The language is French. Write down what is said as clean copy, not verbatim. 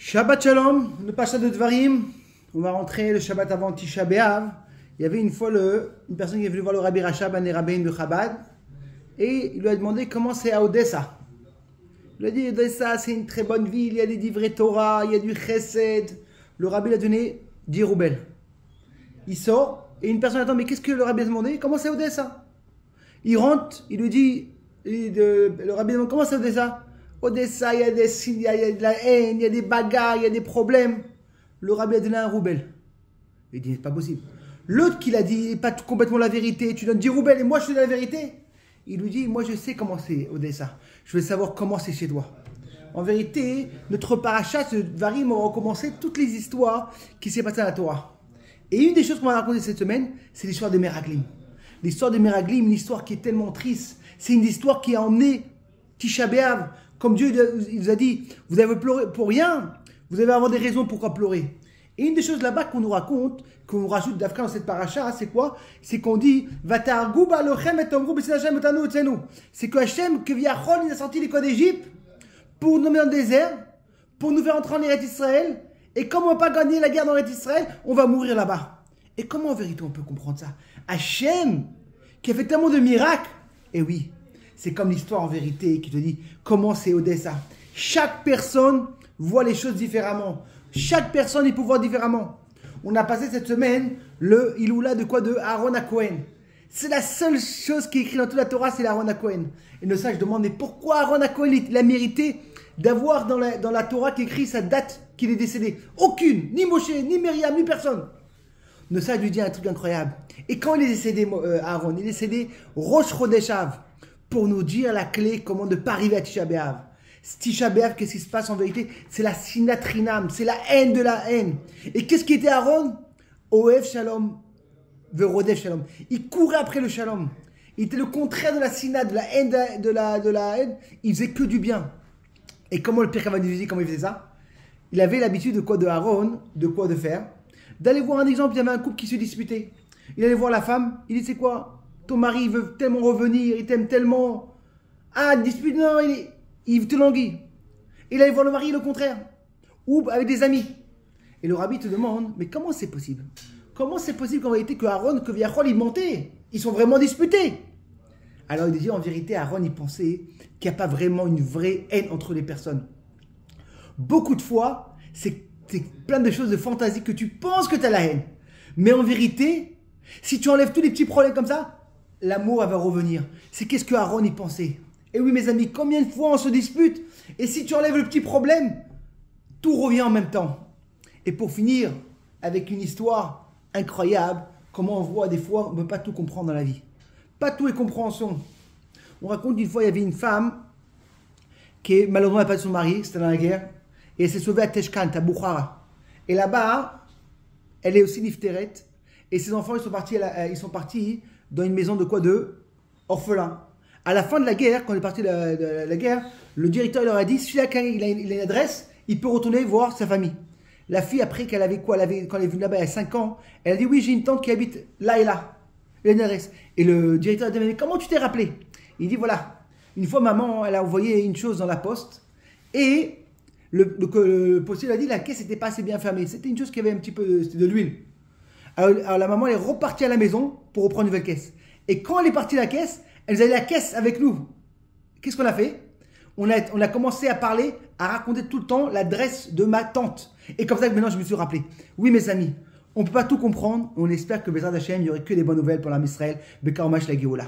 Shabbat Shalom, le Pacha de Dvarim. On va rentrer le Shabbat avant Tisha B'Av. Il y avait une fois une personne qui est venue voir le Rabbi Rachab, un rabbin de Chabad, et il lui a demandé comment c'est à Odessa. Il lui a dit Odessa, c'est une très bonne ville, il y a des divrei Torah, il y a du Chesed. Le Rabbi lui a donné 10 roubles. Il sort, et une personne attend, mais qu'est-ce que le Rabbi a demandé? Comment c'est Odessa? Il rentre, il lui dit, le Rabbi demande comment c'est Odessa? Odessa, il y a de la haine, il y a des bagarres, il y a des problèmes. Le Rabbi a donné un rouble. Il dit, c'est pas possible. L'autre qui l'a dit, pas complètement la vérité, tu donnes 10 roubles et moi je te donne la vérité. Il lui dit, moi je sais comment c'est Odessa. Je veux savoir comment c'est chez toi. En vérité, notre paracha de Dvarim a recommencé toutes les histoires qui s'est passées à la Torah. Et une des choses qu'on va raconter cette semaine, c'est l'histoire des Meraglim. L'histoire des Meraglim, une histoire qui est tellement triste. C'est une histoire qui a emmené Tisha B'Av. Comme Dieu il nous a dit, vous avez pleuré pour rien, vous allez avoir des raisons pourquoi pleurer. Et une des choses là-bas qu'on nous raconte, qu'on nous rajoute d'Afka dans cette paracha, c'est quoi? C'est qu'on dit, c'est que Hachem, que Viachol, il a sorti les codes d'Égypte pour nous mettre dans le désert, pour nous faire entrer en Eretz Israël. Et comme on ne va pas gagner la guerre dans Eretz Israël, on va mourir là-bas. Et comment en vérité on peut comprendre ça? Hachem, qui a fait tellement de miracles, et oui. C'est comme l'histoire en vérité qui te dit comment c'est Odessa. Chaque personne voit les choses différemment. Chaque personne peut voir différemment. On a passé cette semaine le Iloula de quoi? De Aaron HaKohen. C'est la seule chose qui est écrite dans toute la Torah, c'est l'Aaron HaKohen. Et le sage demande, mais pourquoi Aaron HaKohen il a mérité d'avoir dans la Torah qui écrit sa date qu'il est décédé? Aucune, ni Moshe, ni Myriam, ni personne. Le sage lui dit un truc incroyable. Et quand il est décédé, Aaron, il est décédé Rosh Chodesh Av, pour nous dire la clé, comment ne pas arriver à Tisha B'Av. Tisha B'Av, qu'est-ce qui se passe en vérité? C'est la sinatrinam, c'est la haine de la haine. Et qu'est-ce qui était Aaron? Oev Shalom, Verodev Shalom. Il courait après le Shalom. Il était le contraire de la sinat, de la haine, de la haine. Il faisait que du bien. Et comment le Père Kavadivisi, comment il faisait ça? Il avait l'habitude de quoi? De Aaron, de faire? D'aller voir un exemple, il y avait un couple qui se disputait. Il allait voir la femme, il dit, c'est quoi? Ton mari il veut tellement revenir, il t'aime tellement. Ah, dispute, non, il te languit. Il allait voir le mari, le contraire. Ou avec des amis. Et le rabbi te demande, mais comment c'est possible? Comment c'est possible qu'en vérité que Aaron, que Viachol, ils mentaient? Ils sont vraiment disputés. Alors il dit, en vérité, Aaron, il pensait qu'il n'y a pas vraiment une vraie haine entre les personnes. Beaucoup de fois, c'est plein de choses de fantaisie que tu penses que tu as la haine. Mais en vérité, si tu enlèves tous les petits problèmes comme ça, l'amour va revenir. C'est qu'est-ce que Aaron y pensait. Et oui mes amis, combien de fois on se dispute? Et si tu enlèves le petit problème, tout revient en même temps. Et pour finir, avec une histoire incroyable, comment on voit des fois, on ne peut pas tout comprendre dans la vie. Pas tout est compréhension. On raconte une fois, il y avait une femme qui malheureusement n'a pas de son mari, c'était dans la guerre, et elle s'est sauvée à Teshkant, à Boukhara. Et là-bas, elle est aussi nifteret, et ses enfants, ils sont partis dans une maison de quoi? De orphelins. À la fin de la guerre, quand on est parti de la guerre, le directeur leur a dit, celui-là, quand il a une adresse, il peut retourner voir sa famille. La fille, après qu'elle avait quoi? Quand elle est venue là-bas il y a 5 ans, elle a dit, oui, j'ai une tante qui habite là et là. Il a une adresse. Et le directeur a dit, mais comment tu t'es rappelé? Il dit, voilà, une fois, maman, elle a envoyé une chose dans la poste, et le postier a dit, la caisse n'était pas assez bien fermée. C'était une chose qui avait un petit peu de l'huile. Alors la maman elle est repartie à la maison pour reprendre une nouvelle caisse. Et quand elle est partie à la caisse, elle avait la caisse avec nous. Qu'est-ce qu'on a fait? On a commencé à parler, à raconter tout le temps l'adresse de ma tante. Et comme ça maintenant je me suis rappelé. Oui mes amis, on ne peut pas tout comprendre. On espère que Bezrat Hashem, il n'y aurait que des bonnes nouvelles pour l'âme Israël. Bekaomash la Géoula.